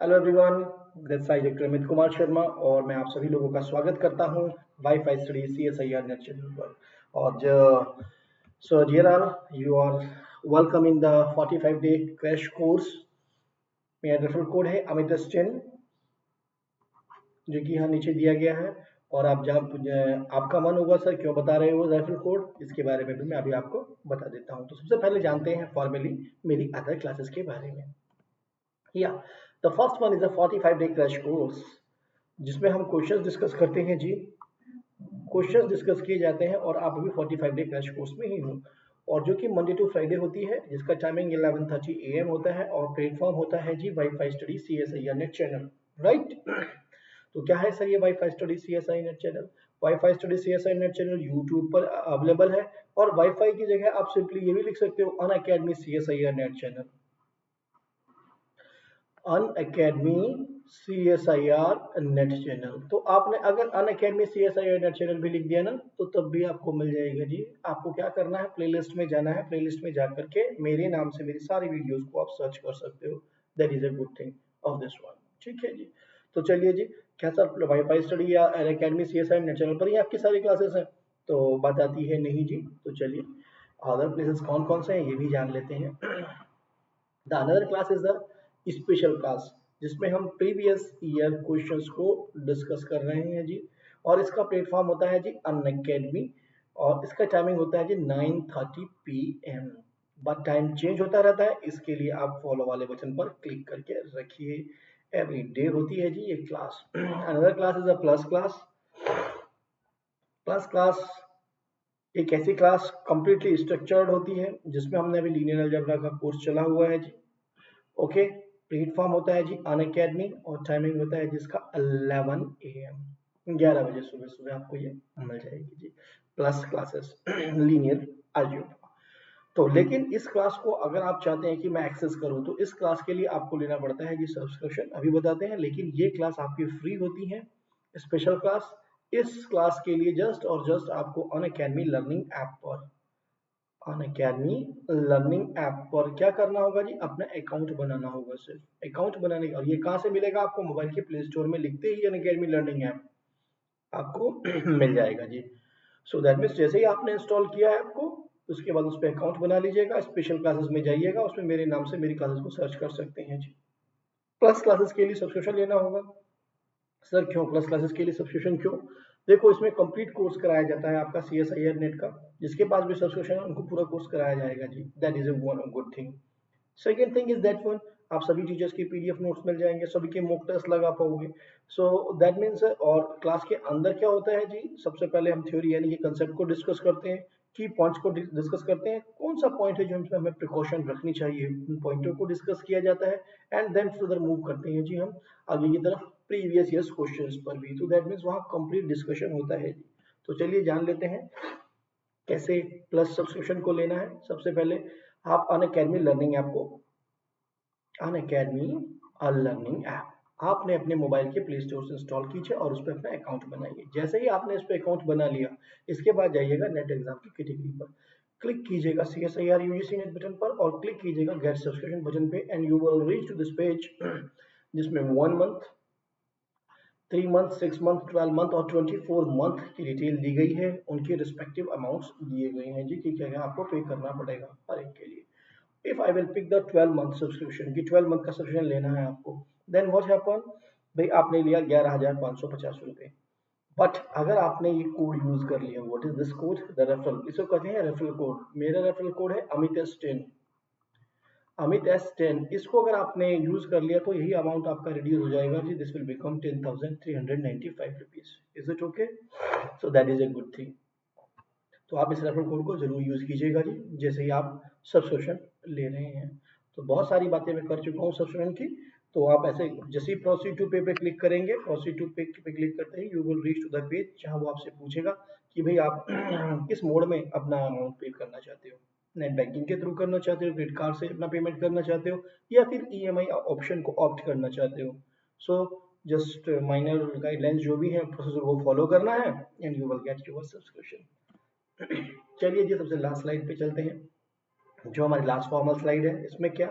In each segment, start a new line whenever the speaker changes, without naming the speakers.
Hello everyone, this side doctor Amit Kumar Sharma और मैं आप सभी लोगों का स्वागत करता हूं wifi study CSIR NET channel पर। और जो so dear all, you are welcome in the 45 day crash course. मेरा रेफरल कोड है अमित S10, जो कि यहाँ नीचे दिया गया है। और आप जब आपका मन होगा सर क्यों बता रहे हो रेफरल कोड, इसके बारे में भी मैं अभी आपको बता देता हूँ। तो सबसे पहले जानते हैं फॉर्मली मेरी अदर क्लासेस के बारे में। Yeah, the first one is a 45 day crash course जिसमें हम क्वेश्चंस डिस्कस करते हैं जी। क्वेश्चंस डिस्कस किए जाते हैं और आप अभी 45 डे क्रैश कोर्स में ही हो, और जो कि मंडे टू फ्राइडे होती है, जिसका टाइमिंग 11:30 AM होता है और प्लेटफॉर्म होता है जी WiFi study CSIR NET channel, right. तो क्या है सर ये WiFi study CSI NET channel? WiFi study CSI NET channel YouTube पर अवेलेबल है, और वाईफाई की जगह आप सिंपली ये भी लिख सकते हो Unacademy CSIR NET channel, Unacademy CSIR NET channel. तो आपने अगर अनअकैडमी CSIR नेट चैनल भी लिख दिया ना, तो तब भी आपको मिल जाएगा जी। आपको क्या करना है, प्लेलिस्ट में जाना है, प्लेलिस्ट में जाकर के मेरे नाम से मेरी सारी वीडियोस को आप सर्च कर सकते हो। That is a good thing of this one, ठीक है जी। तो चलिए जी, क्या सर वाईफाई स्टडी या अनअकैडमी CSIR नेट चैनल पर ही आपकी सारी क्लासेस हैं? तो बात आती है नहीं जी। तो चलिए अदर प्लेसेस कौन कौन से हैं ये भी जान लेते हैं। The another class is the special class, जिसमें हम प्रीवियस ईयर क्वेश्चंस को डिस्कस कर रहे हैं जी। और इसका प्लेटफॉर्म होता है जी अनअकैडमी, और इसका टाइमिंग होता है जी 9:30 PM। बट टाइम चेंज होता रहता है, इसके लिए आप फॉलो वाले बटन पर क्लिक करके रखिए। एवरी डे होती है जी ये class. Another class is a plus class. Plus class एक ऐसी क्लास कंप्लीटली स्ट्रक्चर्ड होती है, जिसमें हमने अभी लीनियर अलजेब्रा का कोर्स चला हुआ है जी। ओके, प्लेटफॉर्म होता है जी अनअकैडमी और टाइमिंग होता है जिसका 11 AM, 11 बजे सुबह सुबह आपको ये मिल जाएगी जी प्लस क्लासेस लीनियर अलजेब्रा। तो लेकिन इस क्लास को अगर आप चाहते हैं कि मैं एक्सेस करूं, तो इस क्लास के लिए आपको लेना पड़ता है जी सब्सक्रिप्शन, अभी बताते हैं। लेकिन ये क्लास आपकी फ्री होती है, स्पेशल क्लास। इस क्लास के लिए जस्ट और जस्ट आपको अनअकैडमी लर्निंग ऐप पर अनअकैडमी लर्निंग ऐप पर क्या करना होगा जी, अपना अकाउंट बनाना होगा। सिर्फ अकाउंट बनाने का, और ये कहाँ से मिलेगा आपको? मोबाइल के प्ले स्टोर में लिखते ही अनअकैडमी लर्निंग ऐप आपको मिल जाएगा जी। सो दैट मीन्स जैसे ही आपने इंस्टॉल किया है आपको, उसके बाद उस पर अकाउंट बना लीजिएगा, स्पेशल क्लासेस में जाइएगा, उसमें मेरे नाम से मेरी क्लासेस को सर्च कर सकते हैं जी। प्लस क्लासेस के लिए सब्सक्रिप्शन लेना होगा। सर क्यों प्लस क्लासेस के लिए सब्सक्रिप्शन क्यों? देखो, इसमें कंप्लीट कोर्स कराया जाता है आपका CSIR नेट का। जिसके पास भी सब्सक्रिप्शन है उनको पूरा कोर्स कराया जाएगा जी। That is a good thing. Second thing is that one, आप सभी टीचर्स की PDF नोट्स मिल जाएंगे, सभी के मॉक टेस्ट लगा पाओगे। सो दैट मीन्स, और क्लास के अंदर क्या होता है जी, सबसे पहले हम थ्योरी यानी कि कंसेप्ट को डिस्कस करते हैं, की पॉइंट्स को डिस्कस करते हैं, कौन सा पॉइंट है जो इसमें हमें प्रिकॉशन रखनी चाहिए, उन पॉइंटों को डिस्कस किया जाता है। एंड देन फर्दर मूव करते हैं जी हम आगे की तरफ प्रीवियस ईयर्स क्वेश्चंस पर भी। तो दैट मीन्स वहाँ कंप्लीट डिस्कशन होता है जी। तो चलिए जान लेते हैं कैसे प्लस सब्सक्रिप्शन को लेना है। सबसे पहले आप अनअकैडमी लर्निंग ऐप को अनअकैडमी लर्निंग ऐप आपने अपने मोबाइल के प्ले स्टोर से इंस्टॉल कीजिए और उस पर अपना अकाउंट बनाइए। जैसे ही आपने इस पर अकाउंट बना लिया, इसके बाद जाइएगा नेट एग्जाम की कैटेगरी पर, क्लिक कीजिएगा CSIR UGC नेट बटन पर और क्लिक कीजिएगा गेट सब्सक्रिप्शन बटन पे, and you will reach to this page जिसमें 1 मंथ, 3 मंथ, 6 मंथ, 12 मंथ और 24 मंथ की डिटेल दी गई है। उनके रिस्पेक्टिव अमाउंट्स दिए गए हैं जी कि क्या क्या आपको पे करना पड़ेगा हर एक के लिए। If I will pick the 12-month subscription कि 12 मंथ का सब्सक्रिप्शन लेना है आपको, then what happen, भाई आपने लिया 11,550 रुपए। बट अगर आपने ये कोड यूज कर लिया, what is this code? The referral, इसको कहते हैं रेफरल कोड। मेरा रेफरल कोड है अमित S10, अमित S10। इसको अगर आपने यूज कर लिया तो यही अमाउंट आपका रिड्यूस हो जाएगा जी। This will become 10,395 rupees. Is it okay? So that is a good thing. तो आप इस रेफरल कोड को जरूर यूज कीजिएगा जी, जैसे ही आप सब्सक्रिप्शन ले रहे हैं। तो बहुत सारी बातें मैं कर चुका हूँ सब्सक्रिप्शन की। तो आप ऐसे जैसे ही प्रोसीड टू पे पे क्लिक करेंगे, प्रोसीड टू पे पे क्लिक करते ही you will reach to the page जहां वो आपसे पूछेगा कि भाई आप किस मोड में अपना अमाउंट पे करना चाहते हो। नेट बैंकिंग के थ्रू करना चाहते हो, क्रेडिट कार्ड से अपना पेमेंट करना चाहते हो, या फिर EMI ऑप्शन को ऑप्ट करना चाहते हो। सो जस्ट माइनर गाइडलाइंस जो भी है प्रोसेसर वो फॉलो करना है, and you will get your subscription. चलिए जी, सबसे लास्ट स्लाइड पे चलते हैं, जो हमारी लास्ट फॉर्मल स्लाइड है। इसमें क्या,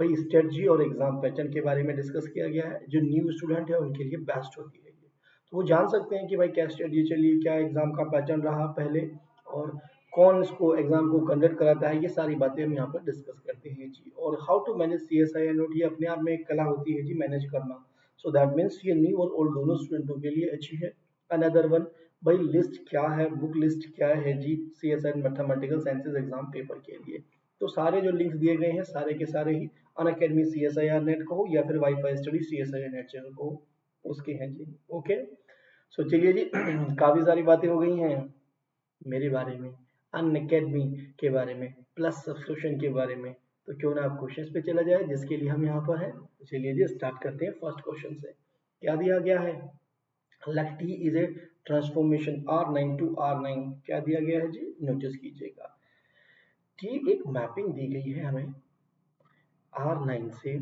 भाई स्ट्रेटजी और एग्जाम पैटर्न के बारे में डिस्कस किया गया है, जो न्यू स्टूडेंट है उनके लिए बेस्ट होती है ये। तो वो जान सकते हैं कि भाई क्या स्ट्रेटजी चली, क्या एग्जाम का पैटर्न रहा पहले, और कौन इसको एग्जाम को कंडक्ट कराता है, ये सारी बातें हम यहाँ पर डिस्कस करते हैं जी। और how to manage C S I note, ये अपने आप में एक कला होती है जी मैनेज करना। सो दैट मीन्स ये न्यू और ओल्ड दोनों स्टूडेंटों के लिए अच्छी है। अनदर वन, भाई लिस्ट क्या है, बुक लिस्ट क्या है जी C S I mathematical sciences exam paper के लिए। तो सारे जो लिंक्स दिए गए हैं सारे के सारे ही Unacademy C S I R NET को या फिर WiFi study C S I R NET channel को उसके हैं जी। ओके, सो चलिए जी काफी सारी बातें हो गई हैं मेरे बारे में, अनअकैडमी के बारे में, प्लस सब्सक्रिप्शन के बारे में। तो क्यों ना आप क्वेश्चंस पे चला जाए जिसके लिए हम यहाँ पर हैं। तो चलिए जी स्टार्ट करते हैं फर्स्ट क्वेश्चन से। क्या दिया गया है, let T is a transformation R9 to R9, क्या दिया गया है जी, नोटिस कीजिएगा। टी एक मैपिंग दी गई है हमें R9 से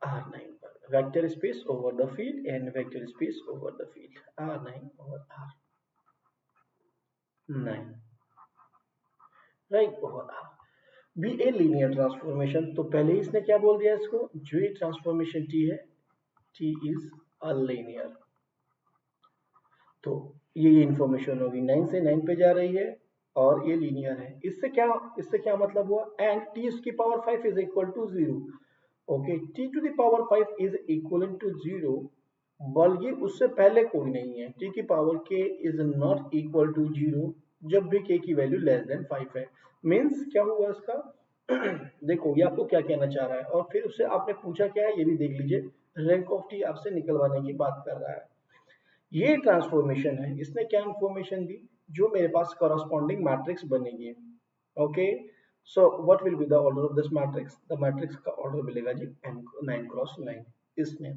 R9 पर, vector space over the field and vector space over the field R9 over R9 right over R be a linear transformation. तो पहले ही इसने क्या बोल दिया इसको, जो ये ट्रांसफॉर्मेशन टी है, टी इज अ लीनियर। तो ये इंफॉर्मेशन होगी 9 से 9 पे जा रही है और ये लीनियर है। इससे क्या मतलब हुआ, एंड टी की power 5 is equal to 0। Okay, T to the power 5 is equal to 0, बल्कि उससे पहले कोई नहीं है। टी की पावर के इज नॉट इक्वल टू 0 जब भी के की वैल्यू लेस देन 5 है। मीन्स क्या हुआ इसका देखो ये आपको क्या कहना चाह रहा है, और फिर उससे आपने पूछा क्या है ये भी देख लीजिए। रैंक ऑफ टी आपसे निकलवाने की बात कर रहा है। ये ट्रांसफॉर्मेशन है, इसने क्या इंफॉर्मेशन दी, जो मेरे पास करस्पॉन्डिंग मैट्रिक्स बनेगी। Okay, so what will be the order of this matrix, the matrix का ऑर्डर मिलेगा जी 9 क्रॉस 9। इसने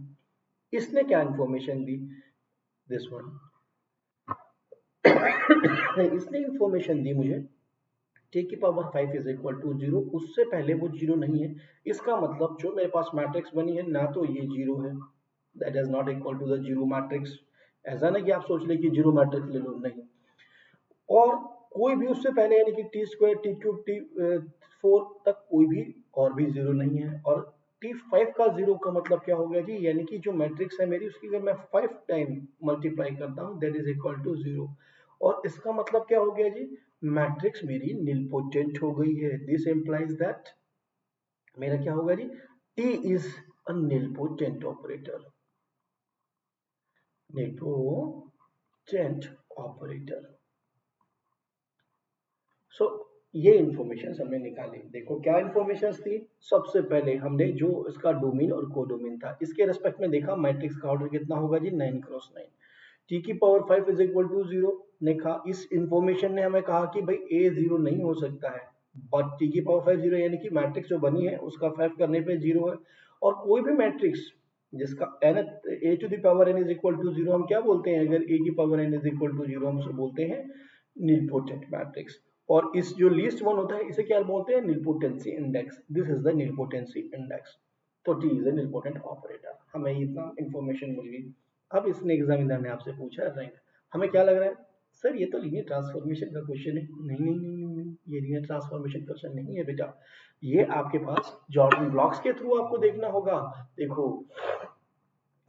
इसने क्या इंफॉर्मेशन दी, दिस वन इसने इंफॉर्मेशन दी मुझे टी की पावर 5 इज इक्वल टू 0, उससे पहले वो 0 नहीं है। इसका मतलब जो मेरे पास मैट्रिक्स बनी है ना तो ये 0 है, that is not equal to the 0 matrix. ऐसा नहीं कि आप सोच ले कि 0 मैट्रिक्स ले लो, नहीं। और कोई भी उससे पहले यानी कि T square T cube T 4 तक कोई भी और भी 0 नहीं है। और T5 का 0 का मतलब क्या हो गया जी, यानी कि जो मैट्रिक्स है मेरी उसकी अगर मैं 5 टाइम मल्टीप्लाई करता हूँ दैट इज इक्वल टू 0। और इसका मतलब क्या हो गया जी, मैट्रिक्स मेरी निलपोटेंट हो गई है। दिस इंप्लाइज दैट मेरा क्या होगा जी, T is a nilpotent operator, nilpotent operator. So ये इंफॉर्मेशन हमने निकाली। देखो क्या इंफॉर्मेशन थी, सबसे पहले हमने जो इसका डोमेन और कोडोमेन था इसके रेस्पेक्ट में देखा, मैट्रिक्स का ऑर्डर कितना होगा जी 9 क्रॉस 9। टी की पावर 5 इज इक्वल टू 0 ने कहा, इस इंफॉर्मेशन ने हमें कहा कि भाई ए 0 नहीं हो सकता है, बट टी की पावर 5 0 यानी कि मैट्रिक्स जो बनी है उसका 5 करने पे 0 है। और कोई भी मैट्रिक्स जिसका n A to the power n is equal to 0 हम क्या बोलते हैं, अगर ए की power n is equal to 0 हम उसे बोलते हैं निलपोटेंट मैट्रिक्स। और इस जो लीस्ट वन होता है इसे क्या बोलते हैं, nilpotency index. This is the nilpotency index. तो T is a nilpotent operator, हमें इतना इंफॉर्मेशन मिल गई। अब इसने एग्जामिनर ने आपसे पूछा रैंक, हमें क्या लग रहा है, सर ये तो लीनियर ट्रांसफॉर्मेशन का क्वेश्चन है। नहीं नहीं नहीं नहीं नहीं, ये लीनियर ट्रांसफॉर्मेशन क्वेश्चन नहीं है बेटा, ये आपके पास जॉर्डन ब्लॉक्स के थ्रू आपको देखना होगा। देखो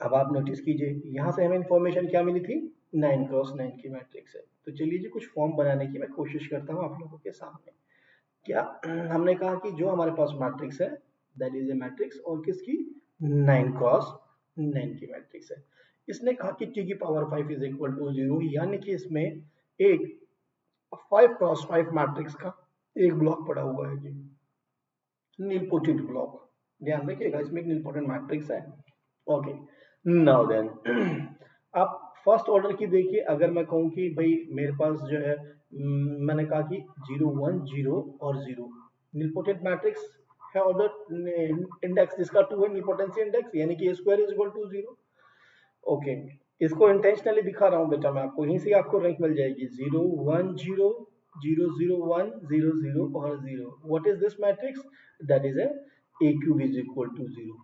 अब आप नोटिस कीजिए, यहाँ से हमें इंफॉर्मेशन क्या मिली थी, 9 क्रॉस 9 की मैट्रिक्स है। तो चलिए जी कुछ फॉर्म बनाने की मैं कोशिश करता हूँ आप लोगों के सामने। क्या हमने कहा कि जो हमारे पास मैट्रिक्स है दैट इज ए मैट्रिक्स, और किसकी, 9 क्रॉस 9 की मैट्रिक्स है। इसने कहा कि टी की पावर 5 इज इक्वल टू 0, यानी कि इसमें एक 5 क्रॉस 5 मैट्रिक्स का एक ब्लॉक पड़ा हुआ है जी, नीलपोटेंट ब्लॉक। ध्यान रखिएगा इसमें एक नीलपोटेंट मैट्रिक्स है। ओके, नाउ देन आप फर्स्ट ऑर्डर की देखिए, अगर मैं कहूँ कि भाई मेरे पास जो है मैंने कहा कि 0 1 0 और 0 नीलपोटेंट मैट्रिक्स है, ऑर्डर इंडेक्स जिसका 2 है नीलपोटेंसी इंडेक्स, यानी कि a square is equal to 0। Okay, इसको इंटेंशनली दिखा रहा हूँ बेटा मैं आपको, यहीं से आपको रैंक मिल जाएगी 0 1 0 0 0 1 0 0 और 0। What is this matrix, that is A cube is equal to 0,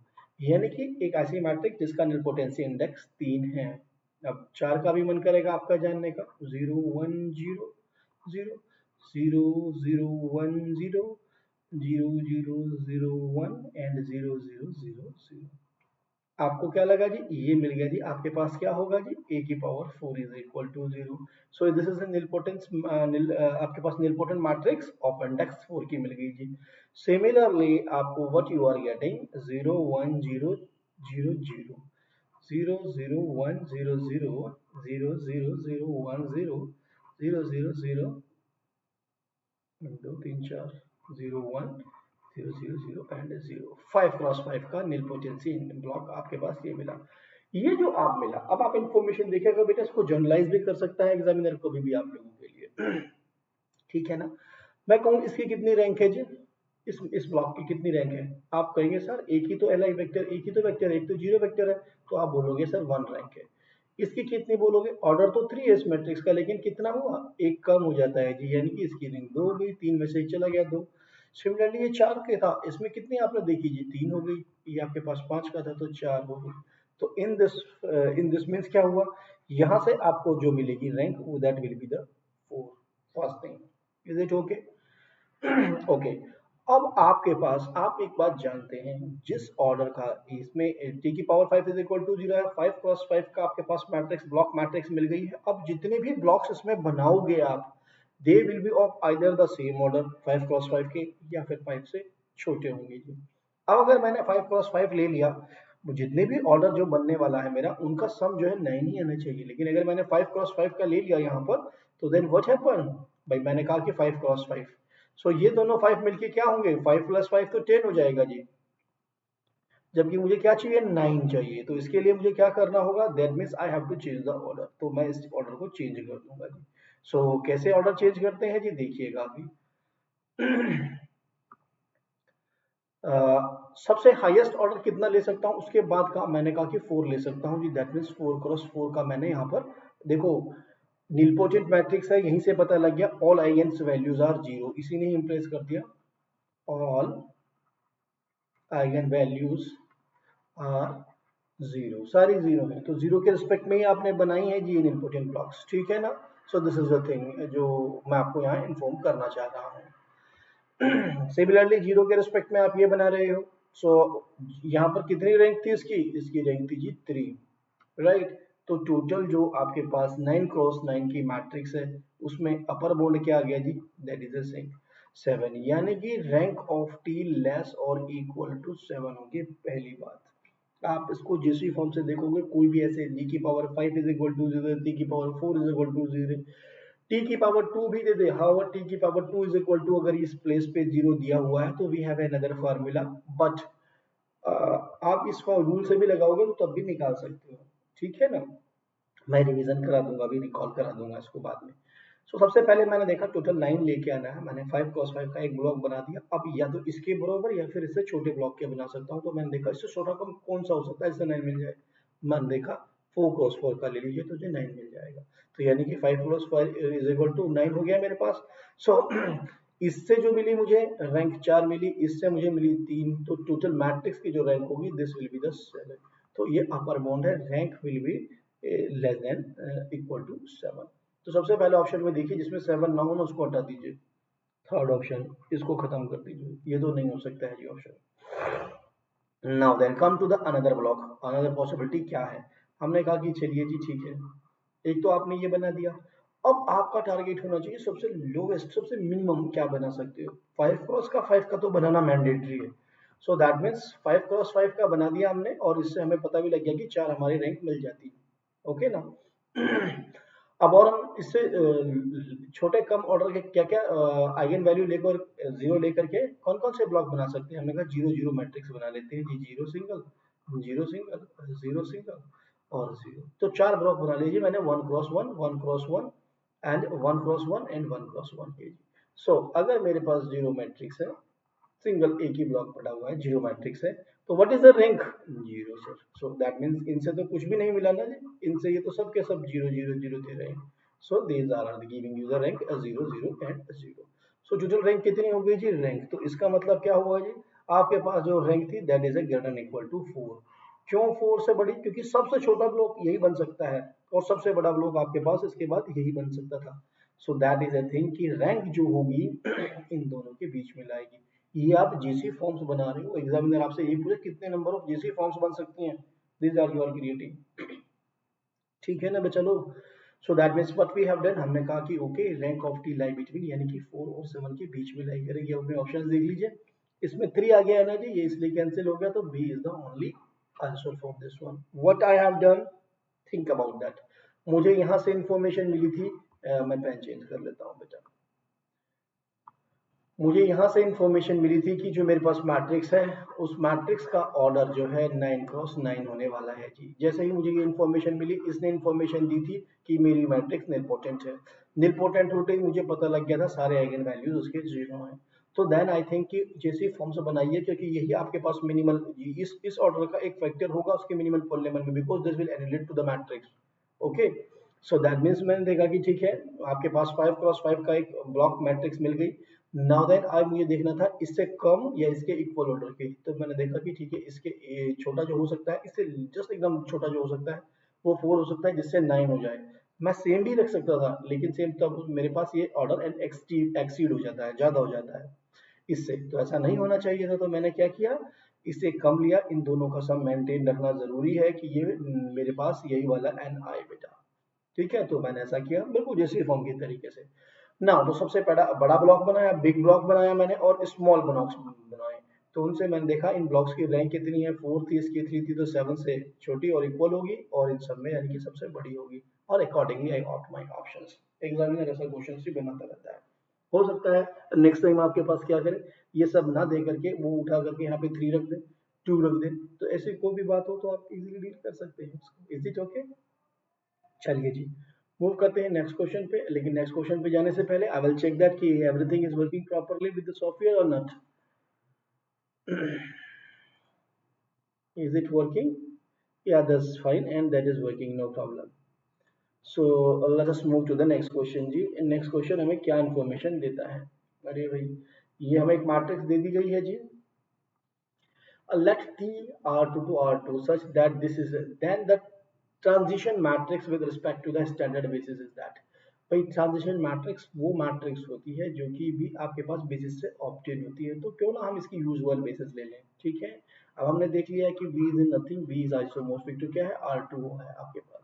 यानी कि एक ऐसी मैट्रिक्स जिसका निलपोटेंसी इंडेक्स 3 है। अब 4 का भी मन करेगा आपका जानने का, 0 1 0 0 0 0 1 0 0 0 0 1 एंड 0 0 0 0। आपको क्या लगा जी? ये मिल गया जी। आपके पास क्या होगा जी? a की power 4 is equal to 0। So this is nilpotence आपके पास निलपोटेंट मैट्रिक्स ऑफ इंडेक्स 4 की मिल गई जी। सिमिलरली आपको what you are getting 0 1 0 0 0 0 0 1 0 0 0 0 0 1 0 0 0 0 2 3 4 0 1 0 0 0 and 0 5x5 का नील पोटेंसी ब्लॉक आपके पास ये मिला। ये जो आप मिला, अब आप इंफॉर्मेशन देखिएगा बेटा, इसको जर्नलाइज भी कर सकता है एग्जामिनर कभी भी आप लोगों के लिए। ठीक है ना? मैं कहूँ इसकी कितनी रैंक है जी? इस ब्लॉक की कितनी रैंक है? आप कहेंगे सर एक ही तो एल आई वेक्टर, एक ही तो वेक्टर, एक तो जीरो वेक्टर है, तो आप बोलोगे सर 1 रैंक है। इसकी कितनी बोलोगे? ऑर्डर तो 3 है इस मैट्रिक्स का, लेकिन कितना हुआ? एक कम हो जाता है जी, यानी कि इसकी रैंक 2 हो गई, 3 में से एक चला गया 2। सिमिलरली ये 4 के था, इसमें कितनी आपने देखी जी? 3 हो गई। ये आपके पास 5 का था तो 4 हो गई। तो इन दिस मीन्स क्या हुआ? यहाँ से आपको जो मिलेगी रैंक वो that will be the 4 first thing. Is it okay? Okay. अब आपके पास आप एक बात जानते हैं, जिस ऑर्डर का इसमें टी की पावर 5 इज इक्वल टू 0 है, 5x5 का आपके पास मैट्रिक्स ब्लॉक मैट्रिक्स मिल गई है। अब जितने भी ब्लॉक्स इसमें बनाओगे आप, they will be of either the same order 5x5 के, या फिर 5 से छोटे होंगे जी। अब अगर मैंने 5x5 ले लिया, जितने भी ऑर्डर जो बनने वाला है मेरा, उनका सम जो है 9 ही आना चाहिए। लेकिन अगर मैंने 5x5 का ले लिया यहाँ पर, तो देन व्हाट हैपन? भाई मैंने कहा कि 5x5, सो ये दोनों 5 मिलके क्या होंगे? 5 प्लस 5 तो 10 हो जाएगा जी। जबकि मुझे क्या चाहिए? 9 चाहिए। तो इसके लिए मुझे क्या करना होगा? That means I have to change the order. तो मैं इस ऑर्डर को चेंज कर दूंगा जी। सो कैसे ऑर्डर चेंज करते हैं जी? देखिएगा अभी। सबसे हाईएस्ट ऑर्डर कितना ले सकता हूँ? उसके बाद का मैंने कहा कि 4 ले सकता हूँ जी। दैट मीन्स 4x4 का मैंने यहाँ पर देखो, नीलपोटेंट मैट्रिक्स है, यहीं से पता लग गया all eigens values are zero, इसी ने इंप्रेस कर दिया। All eigen values are zero, सारी जीरो है। तो जीरो के रिस्पेक्ट में ही आपने बनाई है जी इम्पोर्टेंट ब्लॉक्स, ठीक है ना? सो दिस इज द थिंग जो मैं आपको यहाँ इन्फॉर्म करना चाह रहा हूँ। सिमिलरली जीरो के रिस्पेक्ट में आप ये बना रहे हो। सो यहाँ पर कितनी रैंक थी इसकी? इसकी रैंक थी जी 3, राइट? तो टोटल जो आपके पास 9x9 की मैट्रिक्स है, उसमें अपर बाउंड क्या आ गया जी? दैट इज अ 7, यानी कि रैंक ऑफ टी लेस और इक्वल टू 7 होगी। पहली बात, आप इसको जिस भी फॉर्म से देखोगे, कोई भी ऐसे डी की power 5 is equal to 0, T की power 4 is equal to 0, T की पावर 2 भी दे दे, हाउ टी की पावर 2 इज इक्वल टू, अगर इस प्लेस पे 0 दिया हुआ है तो we have another formula. But आप इसको रूल से भी लगाओगे तो तब भी निकाल सकते हो, ठीक है ना? मैं रिवीजन करा दूंगा, अभी रिकॉल करा दूंगा इसको बाद में। सो सबसे पहले मैंने देखा टोटल 9 लेके आना है, मैंने 5x5 का एक ब्लॉक बना दिया। अब या तो इसके बराबर या फिर इससे छोटे ब्लॉक के बना सकता हूँ। तो मैंने देखा इससे छोटा कम कौन सा हो सकता है, इससे 9 मिल जाए। मैंने देखा 4x4 का ले लीजिए, तुझे 9 मिल जाएगा। तो यानी कि 5+5 इज इक्वल टू 9 हो गया मेरे पास। सो इससे जो मिली मुझे रैंक 4 मिली, इससे मुझे मिली 3, तो टोटल मैट्रिक्स की जो रैंक होगी दिस विल बी द 7। तो ये अपर बाउंड है, rank will be less than equal to 7। तो सबसे पहले ऑप्शन में देखिए जिसमें 7 ना हो ना उसको हटा दीजिए। थर्ड ऑप्शन, इसको खत्म कर दीजिए, ये तो नहीं हो सकता है जी option. Now then come to the another block. Another possibility क्या है? हमने कहा कि चलिए जी ठीक है, एक तो आपने ये बना दिया। अब आपका टारगेट होना चाहिए सबसे लोवेस्ट, सबसे मिनिमम क्या बना सकते हो? 5x5 का तो बनाना मैंडेटरी है। सो दैट मीन्स 5x5 का बना दिया हमने, और इससे हमें पता भी लग गया कि 4 हमारी रैंक मिल जाती है। ओके ना? अब और हम इससे छोटे कम ऑर्डर के क्या क्या आइगन वैल्यू लेकर, जीरो लेकर के कौन कौन से ब्लॉक बना सकते हैं? हमने कहा जीरो जीरो मैट्रिक्स बना लेते हैं जी। Zero single, zero single, zero single और जीरो। तो 4 ब्लॉक बना लीजिए मैंने, 1x1, 1x1 and 1x1 and 1x1 के जी। सो अगर मेरे पास जीरो मैट्रिक्स है, सिंगल एक ही ब्लॉक पड़ा हुआ है, जीरो मैट्रिक्स है, तो what is the rank? Zero sir. So that means इनसे तो कुछ भी नहीं मिला ना जी, इनसे ये तो सब के सब जीरो जीरो जीरो दे रहे हैं। So these are giving you the rank 0 0 and 0। So total rank कितनी हो गई जी? रैंक, तो इसका मतलब क्या हुआ जी? आपके पास जो रैंक थी that is A greater than equal to 4। क्यों 4 से बड़ी? क्योंकि सबसे छोटा ब्लॉक यही बन सकता है, और सबसे बड़ा ब्लॉक आपके पास इसके बाद यही बन सकता था। सो दैट इज ए थिंग कि रैंक जो होगी इन दोनों के बीच में लाएगी। ये आप जेसी फॉर्म्स बना रहे हो, एग्जामिनर आपसे ये पूछे कितने नंबर ऑफ जेसी फॉर्म्स बन सकती हैं, this are you are creating. ठीक है ना बच्चा लोग। So that means what we have done, हमने कहा कि okay rank of T lie between, यानी कि 4 और 7 के बीच में लाई करेगी। अपने ऑप्शंस देख लीजिए, इसमें 3 आ गया है ना जी, ये इसलिए कैंसिल हो गया, तो B is the only answer for this one. What I have done, think about that. मुझे यहाँ से इंफॉर्मेशन मिली थी, मैं पेन चेंज कर लेता हूँ बेटा। मुझे यहाँ से इंफॉर्मेशन मिली थी कि जो मेरे पास मैट्रिक्स है, उस मैट्रिक्स का ऑर्डर जो है 9 क्रॉस 9 होने वाला है जी। जैसे ही मुझे ये इंफॉर्मेशन मिली, इसने इंफॉर्मेशन दी थी कि मेरी मैट्रिक्स निलपोटेंट है। निलपोटेंट होते ही मुझे पता लग गया था सारे आइगन वैल्यूज उसके 0 हैं। तो देन आई थिंक कि जैसे फॉर्म से बनाइए, क्योंकि यही आपके पास मिनिमल, इस ऑर्डर का एक फैक्टर होगा उसके मिनिमल पॉलीनोमियल में, because this will annihilate to the matrix. Okay, so that means मैंने देखा कि ठीक है, आपके पास 5 क्रॉस 5 का एक ब्लॉक मैट्रिक्स मिल गई। नाउ देन आज मुझे देखना था इससे कम या इसके इक्वल ऑर्डर की, तो मैंने देखा कि ठीक है, इसके छोटा जो हो सकता है, इससे जस्ट एकदम छोटा जो हो सकता है वो 4 हो सकता है, जिससे 9 हो जाए। मैं सेम भी रख सकता था, लेकिन सेम तब मेरे पास ये ऑर्डर एंड एक्सीड हो जाता है, ज्यादा हो जाता है इससे, तो ऐसा नहीं होना चाहिए था। तो मैंने क्या किया, इससे कम लिया। इन दोनों का सम मेंटेन रखना जरूरी है कि ये मेरे पास यही वाला एन आए बेटा। ठीक है, तो मैंने ऐसा किया बिल्कुल जैसे फॉर्म के तरीके से ना। तो सबसे बड़ा बड़ा ब्लॉक बनाया, बिग ब्लॉक बनाया मैंने, और स्मॉल ब्लॉक्स बनाए। तो उनसे मैंने देखा इन ब्लॉक्स की रैंक कितनी है, 4 थी, इसकी 3 थी, तो 7 से छोटी और इक्वल होगी, और इन सब में यानी कि सबसे बड़ी होगी। और accordingly I opt my options. Examiner ऐसा क्वेश्चन भी बनाता रहता है। हो सकता है नेक्स्ट टाइम आपके पास क्या करें, ये सब ना दे करके वो उठा करके यहाँ पे 3 रख दे, 2 रख दे, तो ऐसी कोई भी बात हो तो आप इजीली डील कर सकते हैं उसको। Is it okay? चलिए जी, मूव करते हैं नेक्स्ट क्वेश्चन पे। लेकिन नेक्स्ट क्वेश्चन पे जाने से पहले आई विल चेक दैट कि everything is working properly with the software और नॉट। Is it working? या that's fine and that is working, no problem. So let us move to the next question जी। Next question हमें क्या information देता है? अरे भाई, ये हमें एक मैट्रिक्स दे दी गई है जी। Let T R2 to R2 such that this is then the transition matrix with respect to the standard basis is that। भाई ट्रांजिशन मैट्रिक्स वो मैट्रिक्स होती है जो कि भी आपके पास बेसिस से ऑप्टेन होती है, तो क्यों ना हम इसकी यूजुअल बेसिस ले लें। ठीक है, अब हमने देख लिया है कि V is nothing, V is isomorphic to क्या है, R2 है आपके पास,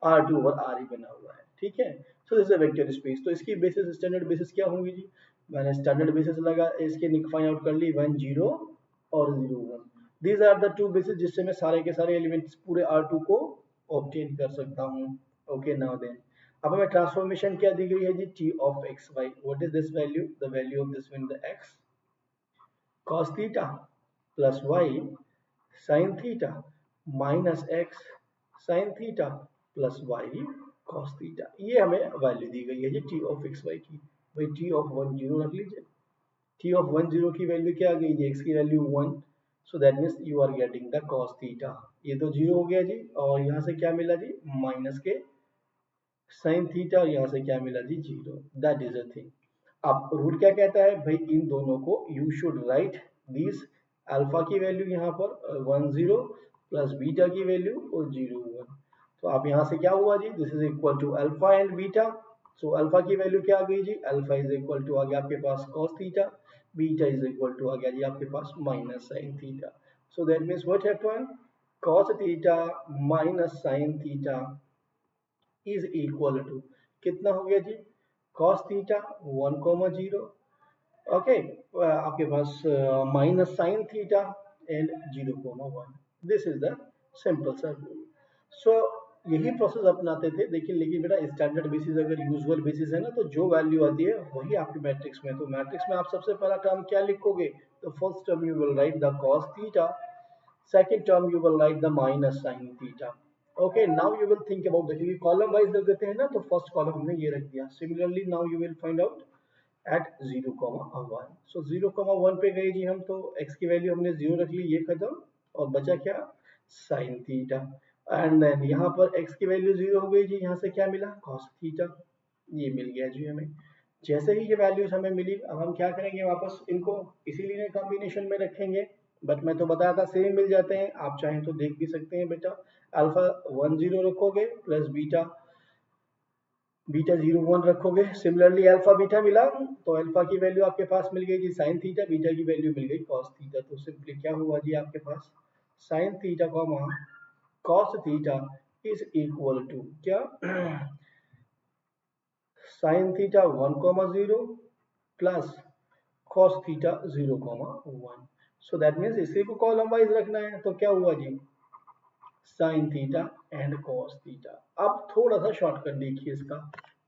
R2 और R ही बना हुआ है। ठीक है, सो this is a vector space. तो इसकी बेसिस, स्टैंडर्ड बेसिस क्या होंगी जी? मैंने स्टैंडर्ड बेसिस लगा, इसके फाइंड आउट कर ली, 1 0 और 0 1। These are the two basis जिससे मैं सारे के सारे एलिमेंट्स पूरे R2 को ऑब्टेन कर सकता हूँ। ओके, नाउ देन अब हमें ट्रांसफॉर्मेशन क्या दी गई है जी, t of x Y. What is this value? The value of this one the x cos theta plus y sin theta minus x sin theta plus y cos theta. ये हमें value दी गई है जी t ऑफ एक्स वाई की। भाई t of 1 0 रख लीजिए। t ऑफ 1 0 की वैल्यू क्या आ गई जी? x की value 1, so that means you are getting the cos theta. ये तो 0 हो गया जी, और यहाँ से क्या मिला जी? माइनस के sin थीटा, और यहाँ से क्या मिला जी? 0। That is a thing. अब रूल क्या कहता है भाई, इन दोनों को you should write this, alpha की वैल्यू यहाँ पर 1 0 प्लस बीटा की वैल्यू और 0 1। तो अब यहाँ से क्या हुआ जी? This is equal to alpha and beta. So alpha की वैल्यू क्या आ गई जी? अल्फा इज इक्वल टू आ गया आपके पास cos theta, beta is equal to आ गया जी आपके पास minus sin theta. So that means what happened, cos theta minus sin theta is equal to कितना हो गया जी? cos थीटा 1 0, ओके, आपके पास minus sine theta and 0 1। This is the simple सा रूल। सो यही प्रोसेस अपनाते थे, लेकिन बेटा स्टैंडर्ड बेसिस अगर यूजुअल बेसिस है ना, तो जो वैल्यू आती है वही आपके मैट्रिक्स में। तो मैट्रिक्स में आप सबसे पहला टर्म क्या लिखोगे? तो first term you will write the cos theta, second term you will write the minus sin theta। okay, now you will think about the, क्योंकि कॉलम वाइज रख देते हैं ना, तो फर्स्ट कॉलम हमने ये रख दिया। Similarly now you will find out at 0 1। सो 0 1 पे गए जी हम, तो x की वैल्यू हमने 0 रख ली, ये खत्म, और बचा क्या? sin theta. एंड देन यहाँ पर x की वैल्यू 0 हो गई जी, यहाँ से क्या मिला? cos थीटा, ये मिल गया जी हमें। जैसे ही ये वैल्यूज हमें मिली, अब हम क्या करेंगे, वापस इनको इसी लिनियर कॉम्बिनेशन में रखेंगे। बट मैं तो बताया था सेम मिल जाते हैं, आप चाहें तो देख भी सकते हैं बेटा। अल्फा 1 0 रखोगे प्लस बीटा बीटा 0 1 रखोगे, सिमिलरली अल्फा बीटा मिला तो अल्फा की वैल्यू आपके पास मिल गई जी साइन थीटा, बीटा की वैल्यू मिल गई कॉस थीटा। तो सिंपली क्या हुआ जी आपके पास sine theta comma cos theta is equal to क्या sine theta 1,0 plus cos theta 0,1। So that means इसी को कॉलम वाइज रखना है। तो क्या हुआ जी sine theta and cos theta. अब थोड़ा सा शॉर्टकट देखिए इसका।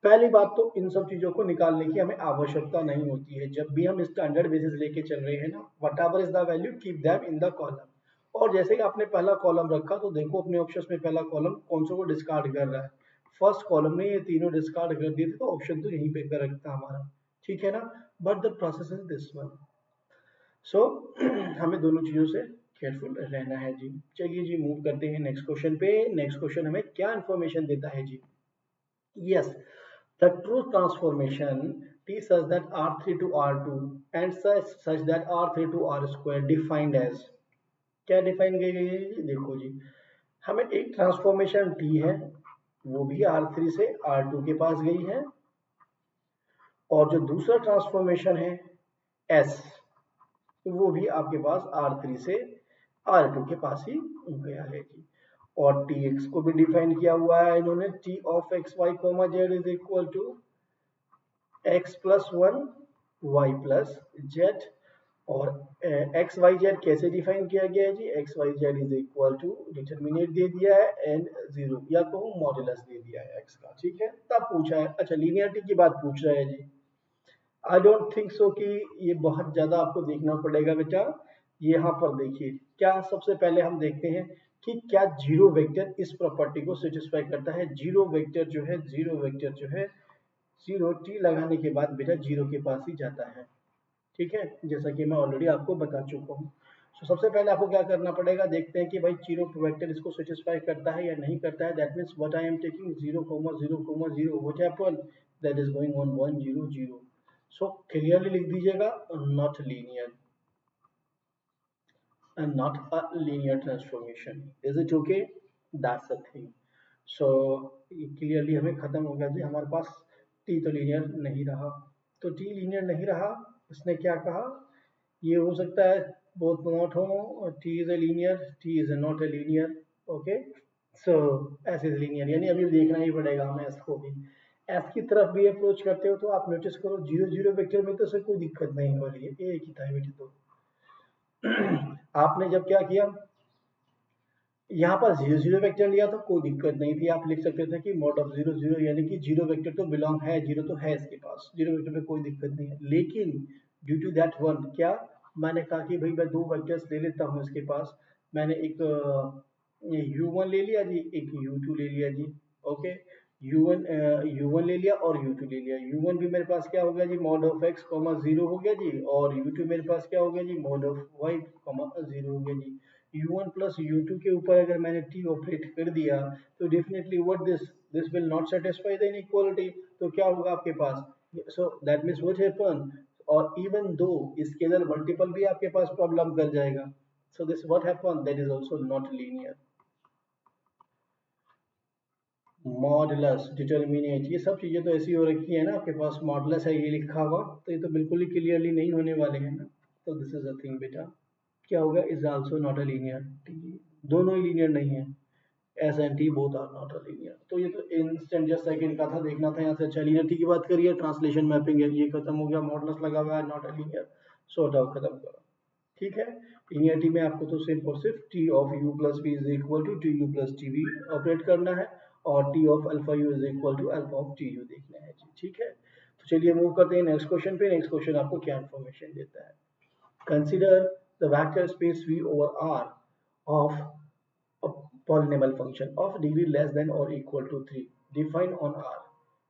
पहली बात तो इन सब चीजों को निकालने की हमें आवश्यकता नहीं होती है। जब भी हम स्टैंडर्ड बेसिस लेके चल रहे हैं ना, what ever is the value keep them in the column. और जैसे कि आपने पहला कॉलम रखा तो देखो अपने ऑप्शन में पहला कॉलम कौन सा को डिस्कार्ड कर रहा है। फर्स्ट कॉलम में ये तीनों डिस्कार्ड कर दिए थे तो ऑप्शन तो यहीं पे करेक्ट था हमारा, ठीक है ना। But the process is this one. So हमें दोनों चीजों से केयरफुल रहना है जी। चलिए जी मूव करते हैं नेक्स्ट क्वेश्चन पे। नेक्स्ट क्वेश्चन हमें क्या इंफॉर्मेशन देता है जी। Yes, the true transformation t such that r3 to r2 and such that r3 to r square defined as। क्या डिफाइन की गई है जी, देखो जी हमें एक ट्रांसफॉर्मेशन t है वो भी r3 से r2 के पास गई है, और जो दूसरा ट्रांसफॉर्मेशन है s वो भी आपके पास R3 से R2 के पास ही गया है जी। और Tx को भी डिफाइन किया हुआ है इन्होंने, T of x y comma z is equal to x plus one y plus z. और एक्स वाई जेड कैसे डिफाइन किया गया है जी, x y z is equal to determinant दे दिया है एंड जीरो या तो मॉड्यूलस दे दिया है एक्स का, ठीक है। तब पूछा है, अच्छा लीनियरिटी की बात पूछ रहा है जी। आई डोंट थिंक सो कि ये बहुत ज्यादा आपको देखना पड़ेगा बेटा। यहाँ पर देखिए क्या सबसे पहले हम देखते हैं कि क्या जीरो वेक्टर इस प्रॉपर्टी को सेटिस्फाई करता है। जीरो वेक्टर जो है, जीरो वेक्टर जो है जीरो टी लगाने के बाद बेटा जीरो के पास ही जाता है, ठीक है, जैसा कि मैं ऑलरेडी आपको बता चुका हूँ। तो सबसे पहले आपको क्या करना पड़ेगा, देखते हैं कि भाई जीरो वेक्टर इसको सेटिस्फाई करता है या नहीं करता है। That means what I am taking 0,0,0 what happen, that is going on 1 0 0। So clearly लिख दीजिएगा not linear and not a linear transformation. Is it okay? That's the thing. So clearly हमें खत्म हो गया जी हमारे पास टी तो लीनियर नहीं रहा। तो टी लीनियर नहीं रहा, इसने क्या कहा, ये हो सकता है बोथ नॉट हो, T is a linear, T is not a linear. Okay, so S is linear, यानी अभी देखना ही पड़ेगा हमें एस को भी। एस की तरफ भी अप्रोच करते हो तो आप नोटिस करो जीरो जीरो वेक्टर में तो से कोई दिक्कत नहीं हो रही है, एक ही था बेटे। तो आपने जब क्या किया, यहाँ पर जीरो जीरो वेक्टर लिया तो कोई दिक्कत नहीं थी, आप लिख सकते थे कि मॉड ऑफ जीरो जीरो, यानी कि जीरो वेक्टर तो बिलोंग है, जीरो तो है इसके पास, जीरो वेक्टर में कोई दिक्कत नहीं है। लेकिन ड्यू टू दैट वन क्या, मैंने कहा कि भाई मैं दो वेक्टर्स ले लेता हूँ इसके पास। मैंने एक u1 ले लिया जी, एक u2 ले लिया जी। ओके, u1 ले लिया और u2 ले लिया। u1 भी मेरे पास क्या हो गया जी mod of x comma zero हो गया जी, और u2 मेरे पास क्या हो गया जी mod of y comma zero हो गया जी। u1 प्लस u2 के ऊपर अगर मैंने t ऑपरेट कर दिया तो definitely what this will not satisfy the inequality. तो क्या होगा आपके पास, so that means what happen, और इवन दो स्केलर मल्टीपल भी आपके पास प्रॉब्लम कर जाएगा। So this what happen, that is also not linear. Modulus, determinant, ये सब चीजें तो ऐसी हो रखी है ना आपके पास, मॉडुलस है ये लिखा हुआ तो ये तो बिल्कुल ही क्लियरली नहीं होने वाले हैं ना। तो दिस इज अ थिंग बेटा, क्या होगा, is also not a linear. दोनों ही लीनियर नहीं है, S and T both are not a linear. तो ये तो इंस्टेंट जस्ट सेकंड का था, देखना था यहाँ से। अच्छा लीनियरिटी की बात करिए, ट्रांसलेशन मैपिंग है, ये खत्म हो गया, मॉडुलस लगा हुआ है not a linear, sort out खत्म करो, ठीक है। लीनियरिटी में आपको तो सिर्फ और सिर्फ T of U plus V is equal to T U plus T V operate करना है, और T of alpha U is equal to alpha of T U देखना है जी, ठीक है। तो चलिए मूव करते हैं नेक्स्ट क्वेश्चन पे। नेक्स्ट क्वेश्चन आपको क्या इन्फॉर्मेशन देता है, consider the vector space V over R of a polynomial function of degree less than or equal to 3 defined on R,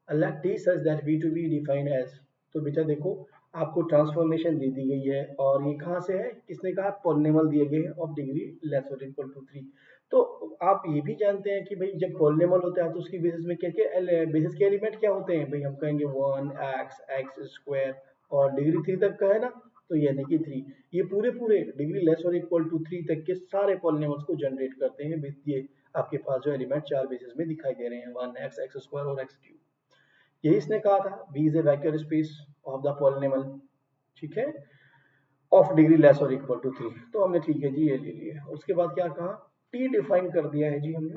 let t such that v to be defined as। तो बेटा देखो आपको transformation दे दी गई है, और ये कहाँ से है, किसने कहा, पॉलिनोमियल दिए गए हैं ऑफ डिग्री लेस और इक्वल टू 3। तो आप ये भी जानते हैं कि भाई जब पॉलिनोमियल होता है तो उसकी बेसिस में क्या क्या बेसिस के एलिमेंट क्या होते हैं, भाई हम कहेंगे 1 एक्स एक्स स्क्वायर, और डिग्री 3 तक का है ना, तो यानी कि 3, ये पूरे पूरे डिग्री लेस और इक्वल टू 3 तक के सारे पॉलिनोमियल्स को जनरेट करते हैं विद ये आपके पास जो एलिमेंट चार बेसिस में दिखाई दे रहे हैं, 1 एक्स एक्स स्क्वायर और एक्स क्यूब। यही इसने कहा था, V is a vector space of the polynomial, ठीक है, ऑफ डिग्री लेस और इक्वल टू 3। तो हमने ठीक है जी ये ले लिया। उसके बाद क्या कहा, T डिफाइन कर दिया है जी हमने।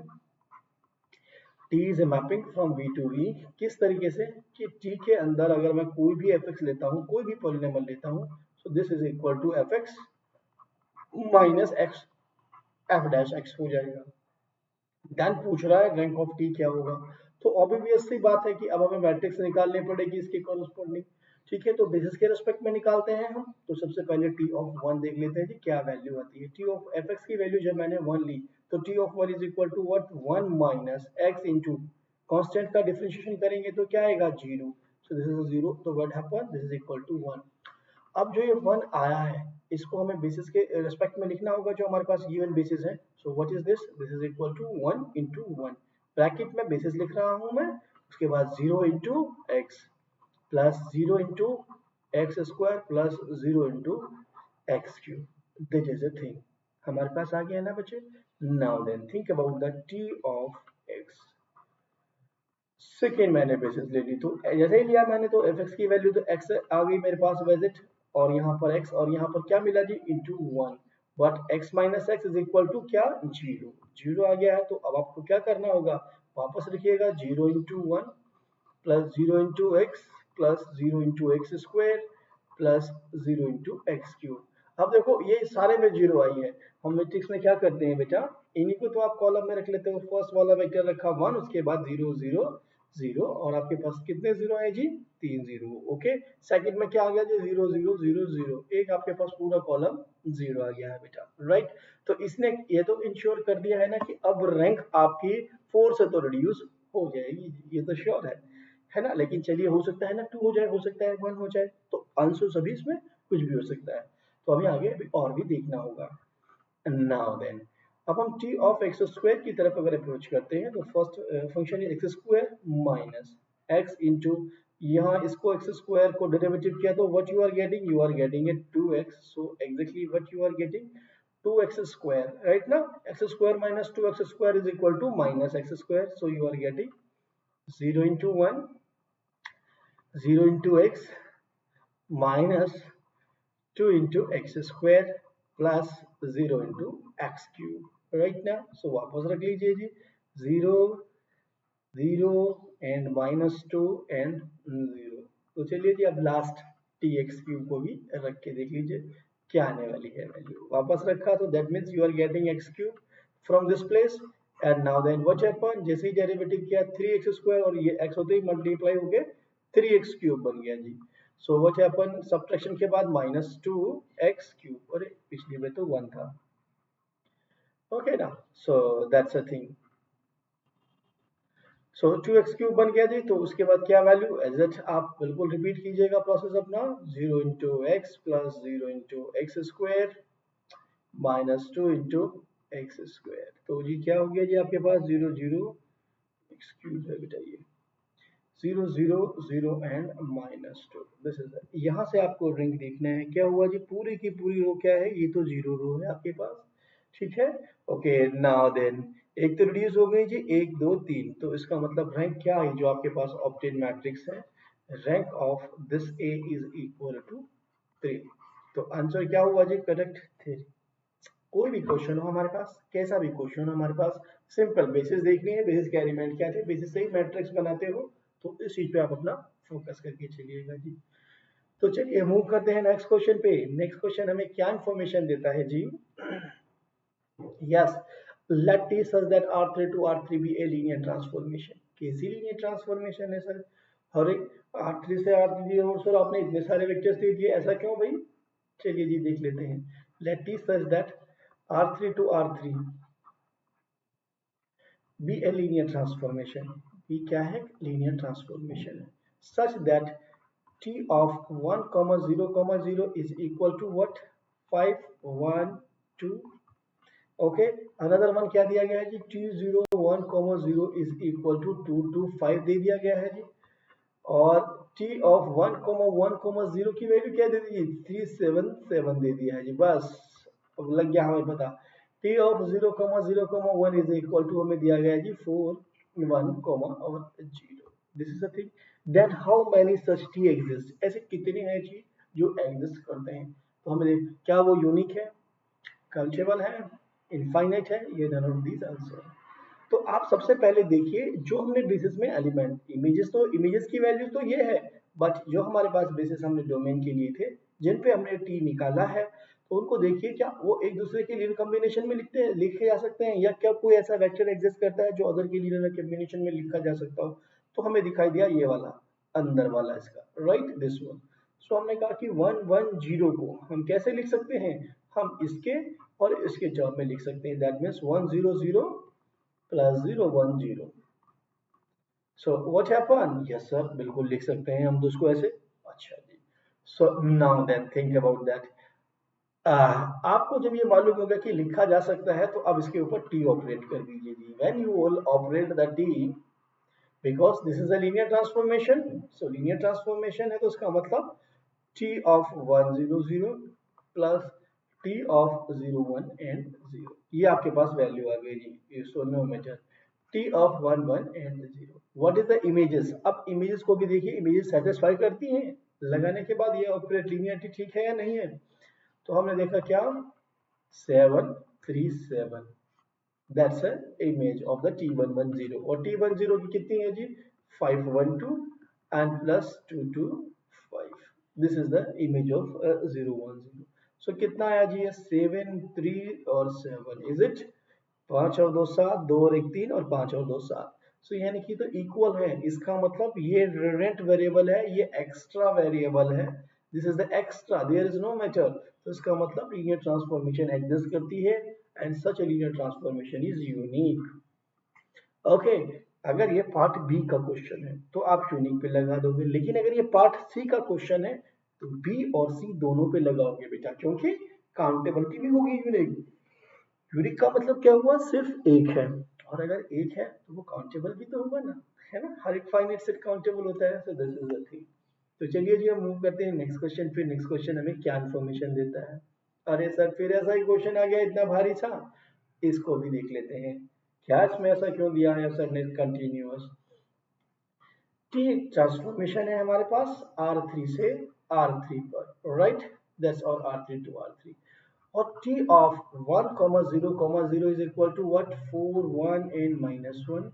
T is a mapping from V to V, किस तरीके से कि T के अंदर अगर मैं कोई भी fx लेता हूँ, कोई भी पॉलिनोमियल लेता हूँ, so this is equal to fx minus x f dash x हो जाएगा। देन पूछ रहा है रैंक ऑफ टी क्या होगा, तो ऑब्वियस सी बात है कि अब हमें मैट्रिक्स निकालनी पड़ेगी इसके कॉरस्पॉन्डिंग, ठीक है। तो बेसिस के रिस्पेक्ट में निकालते हैं हम। तो सबसे पहले टी ऑफ 1 देख लेते हैं जी क्या वैल्यू आती है। टी ऑफ एफ एक्स की वैल्यू जब मैंने 1 ली, तो टी ऑफ 1 is equal to what, 1 minus x into constant का डिफरेंशिएशन करेंगे तो क्या आएगा, 0। सो दिस इज 0, तो what happen, this is equal to 1। अब जो ये 1 आया है, इसको हमें बेसिस के रिस्पेक्ट में लिखना होगा जो हमारे पास गिवन बेसिस है। So what is this, this is equal to 1 into 1, bracket में बेसिस लिख रहा हूं मैं, उसके बाद 0 into X plus 0 into X square plus 0 into X cube. This is a thing हमारे पास आ गया ना बच्चे। Now then think about the T of X. Second मैंने बेसिस ले ली, तो जैसे ही लिया मैंने तो एफ एक्स की वैल्यू तो एक्स आ गई मेरे पास विजिट, और यहाँ पर एक्स, और यहाँ पर क्या मिला जी, into 1। But x minus x is equal to क्या, 0। 0 आ गया है, तो अब आपको क्या करना होगा, वापस लिखिएगा 0 into 1 plus 0 into X plus 0 into X square plus 0 into X cube. अब देखो ये सारे में 0 आई है, हम मैट्रिक्स में क्या करते हैं बेटा, इन्हीं को तो आप कॉलम में रख लेते हो। फर्स्ट वाला वेक्टर रखा 1, उसके बाद 0 0 0, और आपके पास कितने 0 आए जी, 3 0। ओके, सेकंड में क्या आ गया जी, 0 0 0 0, एक आपके पास पूरा कॉलम 0 आ गया है बेटा, राइट। तो इसने ये तो इंश्योर कर दिया है ना कि अब रैंक आपकी 4 से तो रिड्यूस हो जाएगी, ये तो श्योर है ना। लेकिन चलिए हो सकता है ना 2 हो जाए, हो सकता है 1 हो जाए, तो आंसर सभी इसमें कुछ भी हो सकता है। तो हमें आगे और भी देखना होगा। नाउ देन अब हम टी ऑफ एक्स स्क्वायर की तरफ अगर अप्रोच करते हैं, तो first function x square minus x into, यहाँ इसको एक्स स्क्वायर को डेरिवेटिव किया तो what you are getting it 2x। So exactly what you are getting 2x square, right ना। X square minus 2x square is equal to minus x square, so you are getting 0 into 1 0 into x minus 2 into x square plus 0 into x cube, right now। so वापस रख लीजिए जी, 0 0 and minus 2 and 0। तो चलिए जी अब last T x cube को भी रख के देख लीजिए क्या आने वाली है वैल्यू। वापस रखा तो that means you are getting X cube from this place. And now then what happen, जैसे ही डेरिवेटिव किया 3x स्क्वायर, और ये x होते ही मल्टीप्लाई हो गए 3x क्यूब बन गया जी। सो व्हाट हैपन, सब्ट्रैक्शन के बाद माइनस 2x क्यूब, अरे पिछली में तो 1 था। ओके ना, so that's a thing. So 2x cube बन गया जी। तो उसके बाद क्या वैल्यू, एज इट आप बिल्कुल रिपीट कीजिएगा प्रोसेस अपना, 0 into X plus 0 into X square minus 2 into X square. तो जी क्या हो गया जी आपके पास 0 0 एक्स क्यूब है बेटा, ये 0 0 0 एंड माइनस 2, दिस इज यहाँ से आपको रिंग देखना है क्या हुआ जी, पूरी की पूरी रो क्या है, ये तो 0 रो है आपके पास, ठीक है। ओके, नाउ देन एक तो रिड्यूस हो गई जी, 1 2 3, तो इसका मतलब रैंक क्या है जो आपके पास ऑब्टेन मैट्रिक्स है, rank of this A is equal to 3। तो आंसर क्या हुआ जी, करेक्ट 3। कोई भी क्वेश्चन हो हमारे पास, कैसा भी क्वेश्चन हो हमारे पास, सिंपल बेसिस देखनी है, बेसिस के एलिमेंट क्या थे, बेसिस से ही मैट्रिक्स बनाते हो, तो इस चीज पे आप अपना फोकस करके चलिएगा जी। तो चलिए मूव करते हैं नेक्स्ट क्वेश्चन पे। नेक्स्ट क्वेश्चन हमें क्या इंफॉर्मेशन देता है जी, yes, let T such that R3 to R3 be a linear transformation। कैसी लीनियर ट्रांसफॉर्मेशन है सर, अरे R3 से R3 और सर आपने इतने सारे वेक्टर्स दे दिए, ऐसा क्यों भाई। चलिए जी देख लेते हैं, let T such that R3 to R3 be a linear transformation। b क्या है, linear transformation है, such that t of 1 comma 0 comma 0 is equal to what, 5 1 2। Okay, another one क्या दिया गया है जी, t01 comma 0 is equal to 2 to 5 दे दिया गया है जी। और t of 1 comma 1 comma 0 की वैल्यू क्या दे दी, 377 दे दिया है जी। बस अब लग गया हमें पता, t of 0 comma 0 comma 1 is equal to हमें दिया गया है जी 4 1 comma और 0। This is the thing. Then how many such T exist, ऐसे कितने हैं जी जो एग्जिस्ट करते हैं। तो हमें क्या वो यूनिक है, काउंटेबल है, इनफाइनाइट है, ये नन ऑफ दीज आंसर। तो आप सबसे पहले देखिए जो हमने बेसिस में एलिमेंट इमेजेस, तो इमेजेस की वैल्यू तो ये है, बट जो हमारे पास बेसिस हमने डोमेन के लिए थे जिन पे हमने टी निकाला है, तो उनको देखिए क्या वो एक दूसरे के लीनियर कॉम्बिनेशन में लिखे जा सकते हैं, या क्या कोई ऐसा वेक्टर एग्जिस्ट करता है जो अदर के लीनियर कॉम्बिनेशन में लिखा जा सकता हो। तो हमें दिखाई दिया ये वाला अंदर वाला इसका, राइट दिस वन। सो हमने कहा कि 110 को हम कैसे लिख सकते हैं, हम इसके और इसके टर्म में लिख सकते हैं, that means 100 plus 010। So what happen, yes sir बिल्कुल लिख सकते हैं हम तो इसको ऐसे। अच्छा जी, so now then think about that. आपको जब ये मालूम होगा कि लिखा जा सकता है तो अब इसके ऊपर टी ऑपरेट कर दीजिए जी, when you will operate the T, because this is a linear transformation. So linear transformation है तो इसका मतलब t of 100 plus t of 01 and 0, ये आपके पास वैल्यू आ गई जी। So no matter t of 11 and 0। What is the images, अब इमेजेस को भी देखिए, इमेजेस सेटिस्फाई करती हैं लगाने के बाद, ये ऑपरेट लीनियरिटी ठीक है या नहीं है। तो हमने देखा क्या, 737, that's a image of the T110, और T10 की कितनी है जी, 512 and plus 225, this is the image of 010। सो कितना आया जी, 7 3 और 7, इज इट, 5 और 2 7, 2 और 1 3 और 5 और 2 7। सो यानी कि तो इक्वल है, इसका मतलब ये रेंट वेरिएबल है, ये एक्स्ट्रा वेरिएबल है, this is the extra, there is no matter. तो इसका मतलब लीनियर ट्रांसफॉर्मेशन एग्जिस्ट करती है and such a linear transformation is unique। Okay, अगर ये पार्ट बी का क्वेश्चन है तो आप यूनिक पे लगा दोगे, लेकिन अगर ये पार्ट सी का क्वेश्चन है तो बी और सी दोनों पे लगाओगे बेटा, क्योंकि काउंटेबिलिटी भी होगी यूनिक। यूनिक का मतलब क्या हुआ, सिर्फ एक है, और अगर एक है तो वो काउंटेबल भी तो होगा ना, है ना, हर एक फाइनाइट सेट काउंटेबल होता है। सो दिस इज द थिंग। तो चलिए जी हम मूव करते हैं नेक्स्ट क्वेश्चन। फिर नेक्स्ट क्वेश्चन हमें क्या इन्फॉर्मेशन देता है। अरे सर फिर ऐसा ही क्वेश्चन आ गया इतना भारी सा, इसको भी देख लेते हैं क्या इसमें ऐसा क्यों दिया है सर ने। कंटिन्यूअस टी ट्रांसफॉर्मेशन है हमारे पास R3 से R3 पर, राइट, दैट्स और R3 to R3, और t of 1 0 0 is equal to what, 4 1 and minus 1।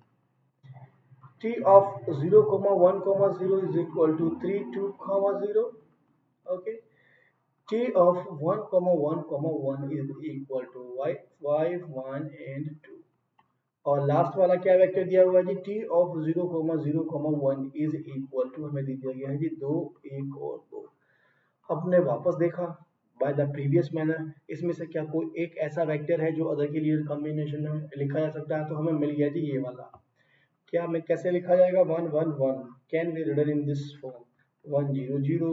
t of 0 1 0 is equal to 3 2 0। okay, t of 1 1 1 is equal to y 5 1 and 2। और last वाला क्या vector दिया हुआ है जी, t of 0 0 1 is equal to हमें दे दिया गया है जी 2 1 और 2। हमने वापस देखा बाय द प्रीवियस मैनर, इसमें से क्या कोई एक ऐसा वेक्टर है जो अदर के लिए कॉम्बिनेशन में लिखा जा सकता है, तो हमें मिल गया जी ये वाला। क्या हमें कैसे लिखा जाएगा, 1 1 1 can be written in this form, 1 0 0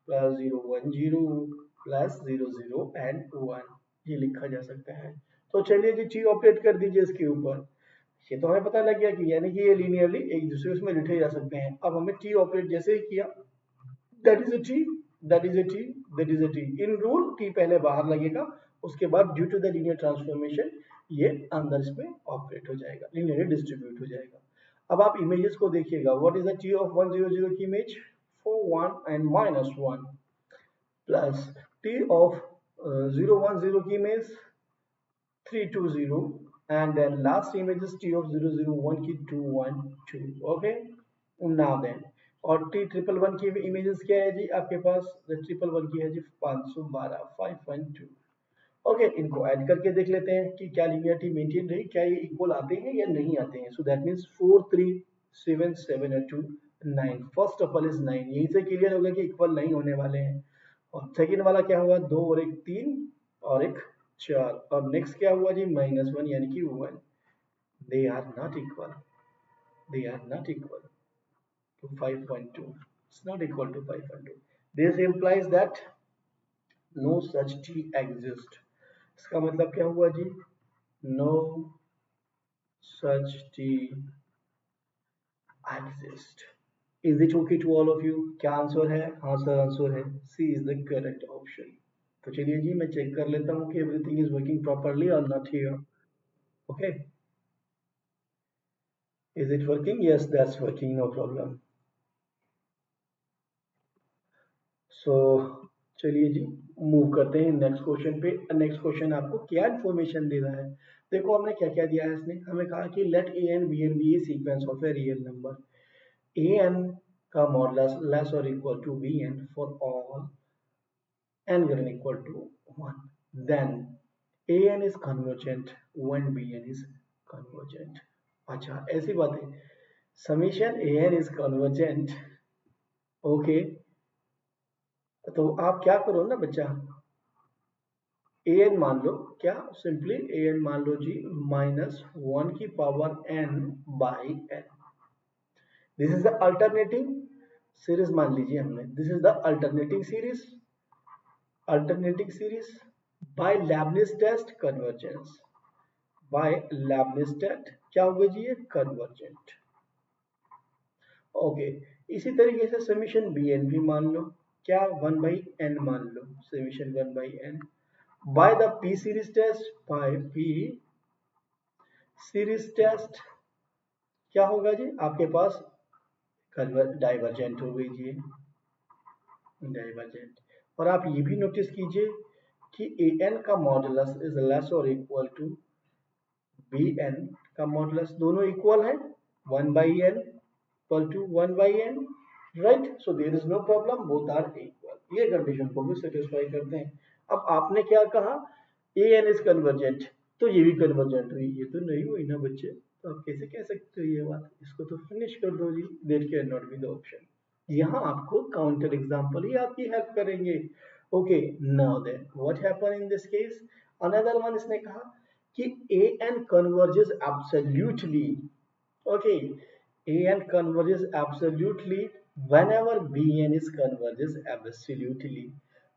plus 0 1 0 plus 0 0 and 1, ये लिखा जा सकता है। तो चलिए जी टी ऑपरेट कर दीजिए इसके ऊपर। ये तो हमें पता लग गया कि यानी कि ये लीनियरली एक दूसरे उसमें लिखे जा सकते हैं। अब हमें टी ऑपरेट जैसे ही किया, that is a T, that is a T, that is a T, in rule T पहले बाहर लगेगा, उसके बाद due to the linear transformation ये अंदर इसमें ऑपरेट हो जाएगा, लीनियरली डिस्ट्रीब्यूट हो जाएगा। अब आप इमेजेस को देखिएगा, what is the T of 100 की image, 4 1 and minus 1, plus T of 010 की image 320, and then last image is t of 001 की 212। okay, now then, और t ट्रिपल वन की इमेजेस क्या है जी आपके पास, ट्रिपल वन की है जी 512 512। ओके, इनको ऐड करके देख लेते हैं कि क्या लीनियरिटी मेंटेन रही, क्या ये इक्वल आते हैं या नहीं आते हैं। सो दैट मींस 4 3 7 7 और 2 9, फर्स्ट टपल इज 9, यहीं से क्लियर होगा कि इक्वल नहीं होने वाले हैं। और सेकंड वाला क्या हुआ, 2 और 1 3 और एक 4, और नेक्स्ट क्या हुआ जी, -1 यानी कि 1। They are not equal, they are not equal to 5.2, it's not equal to 5.2। this implies that no such t exist। इसका मतलब क्या हुआ जी, no such t exist। is it okay to all of you, क्या answer है, हाँ sir answer है, C is the correct option। तो चलिए जी मैं चेक कर लेता हूँ कि एवरीथिंग इज वर्किंग प्रॉपरली और not here. Okay, is it working, yes that's working, no problem। सो चलिए जी मूव करते हैं नेक्स्ट क्वेश्चन पे। नेक्स्ट क्वेश्चन आपको क्या इन्फॉर्मेशन दे रहा है? देखो हमने क्या क्या दिया है, इसने हमें कहा कि let A and B N be a sequence of a real number A N का मॉडुलस लेस और equal to B N for all n greater than equal to 1, then an is convergent when bn is convergent। अच्छा ऐसी बात है, summation an is convergent। Okay, तो आप क्या करो ना बच्चा, an मान लो, क्या सिंपली an मान लो जी -1 की power n by n। This is the alternating series मान लीजिए हमने, this is the alternating series by Leibniz test convergence, by Leibniz test क्या होगा जी ये कन्वर्जेंट। ओके, इसी तरीके से समीशन बी एन भी मान लो, क्या 1/n मान लो, summation 1/n by the P series test, by P series test क्या होगा जी आपके पास डाइवर्जेंट हो गई जी, डाइवर्जेंट। और आप ये भी नोटिस कीजिए कि ए एन का मॉडुलस इज लेस और इक्वल टू बी एन का मॉडुलस, दोनों इक्वल है 1/n equal to 1/n, right. So there is no problem, both are equal, ये कंडीशन को भी सेटिस्फाई करते हैं। अब आपने क्या कहा, ए एन इज कन्वर्जेंट, तो ये भी कन्वर्जेंट हुई, ये तो नहीं हुई ना बच्चे, तो आप कैसे कह सकते हो ये बात, इसको तो फिनिश कर दो जी, that can not be the option. यहाँ आपको काउंटर एग्जांपल ही आपकी हेल्प करेंगे। Okay, now then what happen in this case, another one, इसने कहा कि A N converges absolutely. Okay, A N converges absolutely whenever bn is converges absolutely।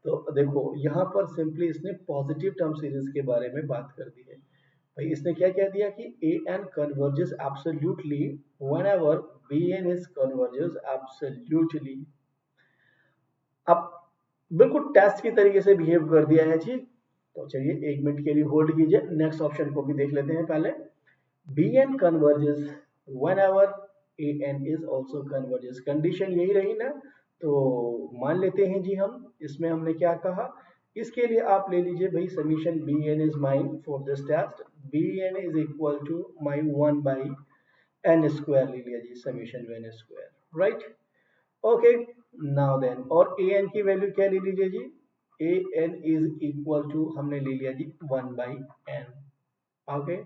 तो देखो यहाँ पर सिंपली इसने पॉजिटिव टर्म सीरीज के बारे में बात कर दी है भाई, इसने क्या कह दिया कि A N converges absolutely whenever bn is converges absolutely। अब बिल्कुल टेस्ट की तरीके से बिहेव कर दिया है जी। तो चलिए एक मिनट के लिए होल्ड कीजिए, नेक्स्ट ऑप्शन को भी देख लेते हैं पहले। bn converges whenever an is also converges, condition यही रही ना, तो मान लेते हैं जी हम, इसमें हमने क्या कहा, इसके लिए आप ले लीजिए भाई summation bn is mine for this test, bn is equal to my 1/n square ले लिया जी, summation n square, right. Okay, now then, और an की वैल्यू क्या ले लीजिए जी, an इज इक्वल टू हमने ले लिया जी 1/n। Okay,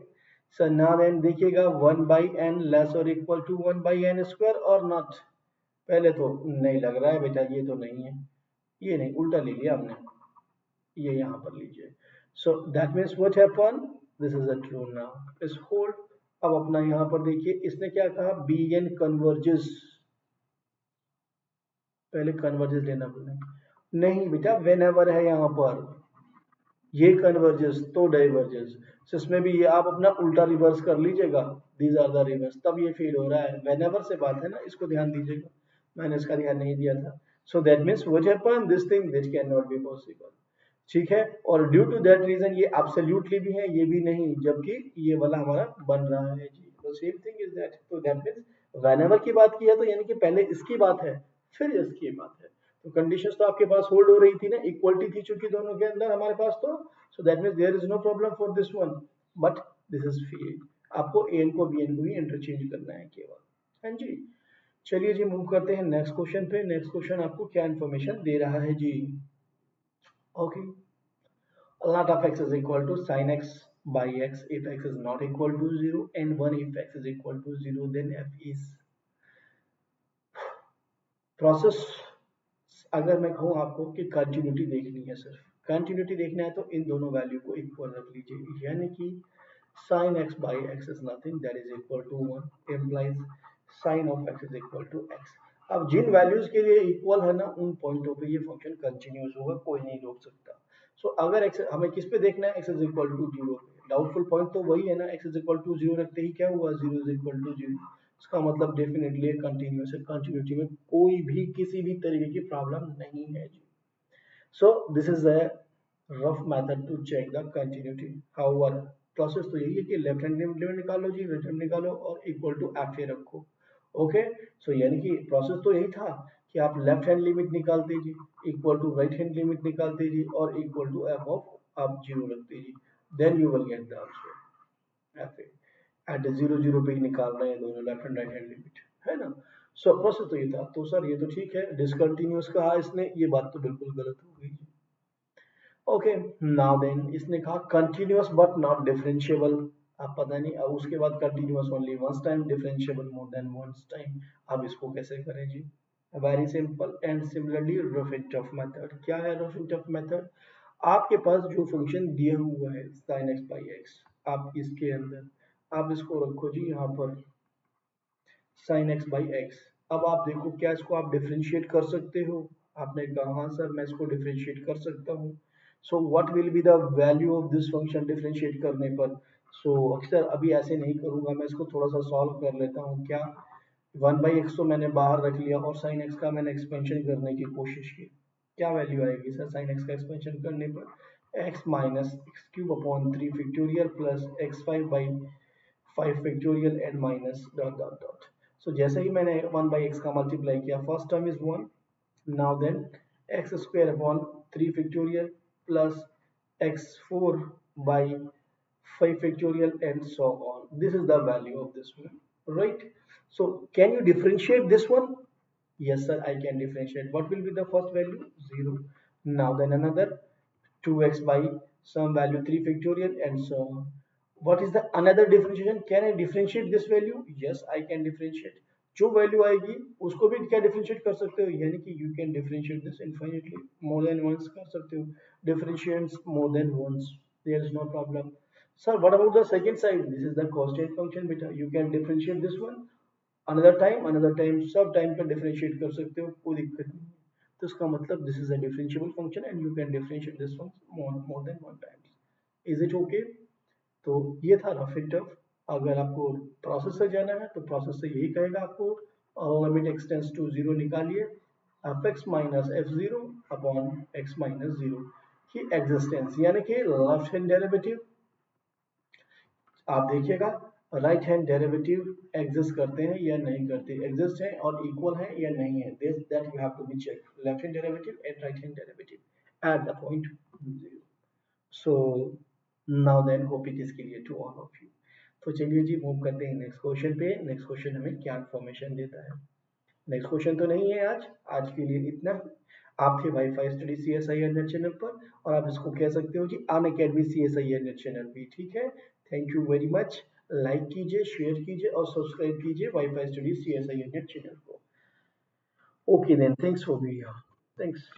so now then देखिएगा 1/n लेस और इक्वल टू 1/n स्क्वायर और नॉट, पहले तो नहीं लग रहा है बेटा, ये तो नहीं है, ये नहीं, उल्टा ले लिया हमने, ये यहाँ पर लीजिए। सो that means what happen, this is a true now, is hold. अब अपना यहाँ पर देखिए इसने क्या कहा, bn कन्वर्जेस, पहले कन्वर्जेस लेना पड़ेगा, नहीं बेटा वेन एवर है यहाँ पर, ये कन्वर्जेस तो डाइवर्जेस, so इसमें भी ये आप अपना उल्टा रिवर्स कर लीजिएगा, दीज आर द रिवर्स, तब ये फेल हो रहा है, वेनेवर से बात है ना, इसको ध्यान दीजिएगा, मैंने इसका ध्यान नहीं दिया था। सो that means what happen, this thing this can not be possible, ठीक है। और ड्यू टू दैट रीजन ये एब्सोल्युटली भी है, ये भी नहीं, जबकि ये वाला हमारा बन रहा है जी, तो सेम थिंग इज दैट। तो दैट मीन्स वेनेवर की बात की है तो यानी कि पहले इसकी बात है फिर इसकी बात है, तो कंडीशंस तो आपके पास होल्ड हो रही थी ना, इक्वलिटी थी चूंकि दोनों के अंदर हमारे पास, तो so that means there is no problem for this one, but this is failed. आपको एन को बी एन को ही इंटरचेंज करना है केवल, हाँ जी। चलिए जी मूव करते हैं नेक्स्ट क्वेश्चन पे। नेक्स्ट क्वेश्चन आपको क्या इन्फॉर्मेशन दे रहा है जी, okay, lot of x is equal to sin x by x if x is not equal to 0 and 1 if x is equal to 0, then f is process. अगर मैं कहूँ आपको कि कंटिन्यूटी देखनी है, सिर्फ कंटिन्यूटी देखना है, तो इन दोनों वैल्यू को इक्वल रख लीजिए, यानी कि sin x by x is nothing that is equal to 1 implies sin of x is equal to x। अब जिन वैल्यूज के लिए इक्वल है ना, उन पॉइंटों पे ये फंक्शन कंटिन्यूअस होगा, कोई नहीं रोक सकता। सो अगर x हमें किस पे देखना है, x is equal to 0 पे, डाउटफुल पॉइंट तो वही है ना, x is equal to 0 रखते ही क्या हुआ, 0 is equal to 0, इसका मतलब डेफिनेटली कंटिन्यूअस है, कंटिन्यूटी में कोई भी किसी भी तरीके की प्रॉब्लम नहीं है जी। So this is a rough method to check the continuity. However process तो यही है कि लेफ्ट हैंड लिमिट निकालो जी, राइट हैंड निकालो और इक्वल टू एफ ए रखो। ओके, सो यानी कि प्रोसेस तो यही था, कि आप लेफ्ट हैंड लिमिट निकाल दीजिए equal to right hand limit निकाल दीजिए और इक्वल टू एफ ऑफ आप जीरो रख दीजिए, then you will get the answer. ऐसे एट 0 0 पे ही निकाल रहे हैं दोनों left and right hand limit, है ना। सो प्रोसेस तो ये था। तो सर ये तो ठीक है, डिसकंटिन्यूअस कहा इसने, ये बात तो बिल्कुल गलत हो गई। ओके, नाउ देन इसने कहा कंटिन्यूअस बट नॉट डिफरेंशिएबल। अब पता नहीं, अब उसके बाद continuous only once time, differentiable more than once time. अब इसको कैसे करें जी? Very simple and similarly rough and tough method. क्या है रफ एंड टफ मेथड? आपके पास जो फंक्शन दिया हुआ है sin x by x, आप इसके अंदर आप इसको रखो जी यहाँ पर sin x by x। अब आप देखो क्या इसको आप डिफरेंशिएट कर सकते हो? आपने कहा हाँ सर मैं इसको डिफरेंशिएट कर सकता हूँ। So what will be the value of this function differentiate करने पर? सो अक्सर अभी ऐसे नहीं करूंगा, मैं इसको थोड़ा सा सॉल्व कर लेता हूँ। क्या 1/x तो मैंने बाहर रख लिया और sin x का मैंने एक्सपेंशन करने की कोशिश की। क्या वैल्यू आएगी सर sin x का एक्सपेंशन करने पर? x minus x cube upon 3 factorial plus x5 factorial and minus dot dot dot. So जैसे ही मैंने 1/x का मल्टीप्लाई किया, first term is 1, now then x square upon 3 factorial plus x4 by 5 factorial and so on. This is the value of this one, right? So can you differentiate this one? Yes sir, I can differentiate. What will be the first value? 0. Now then another 2x by some value 3 factorial and so on. What is the another differentiation? Can I differentiate this value? Yes, I can differentiate. जो value आएगी उसको भी क्या differentiate कर सकते हो, यानी कि you can differentiate this infinitely, more than once कर सकते हो, differentiates more than once, there is no problem. Sir what about the second side? This is the constant function बेटा, you can differentiate this one another time सब time पर differentiate कर सकते हो, कोई दिक्कत नहीं है। तो इसका मतलब this is a differentiable function and you can differentiate this one more than one times. Is it okay? तो ये था रफ एंड टफ। अगर आपको प्रोसेस से जाना है तो प्रोसेस से यही कहेगा आपको लिमिट एक्सटेंस टू जीरो निकालिए, F x minus F zero upon x minus zero की एग्जिस्टेंस, यानी कि लेफ्ट हैंड डेरिवेटिव। आप देखिएगा राइट हैंड डेरिवेटिव एग्जिस्ट करते हैं या नहीं करते, एग्जिस्ट है और इक्वल है या नहीं है, this that you have to be check, left hand derivative and right hand derivative at the point zero. So now then hope it is clear to all of you. तो चलिए जी move करते हैं next question पे। Next question हमें क्या information देता है? नेक्स्ट क्वेश्चन तो नहीं है आज, आज के लिए इतना। आप थे wifi study C S I N channel पर, और आप इसको कह सकते हो जी Unacademy C S I N channel भी, ठीक है। Thank you very much. Like कीजिए, शेयर कीजिए और सब्सक्राइब कीजिए wifi study C S I N channel को। Okay then, thanks for being here. Thanks.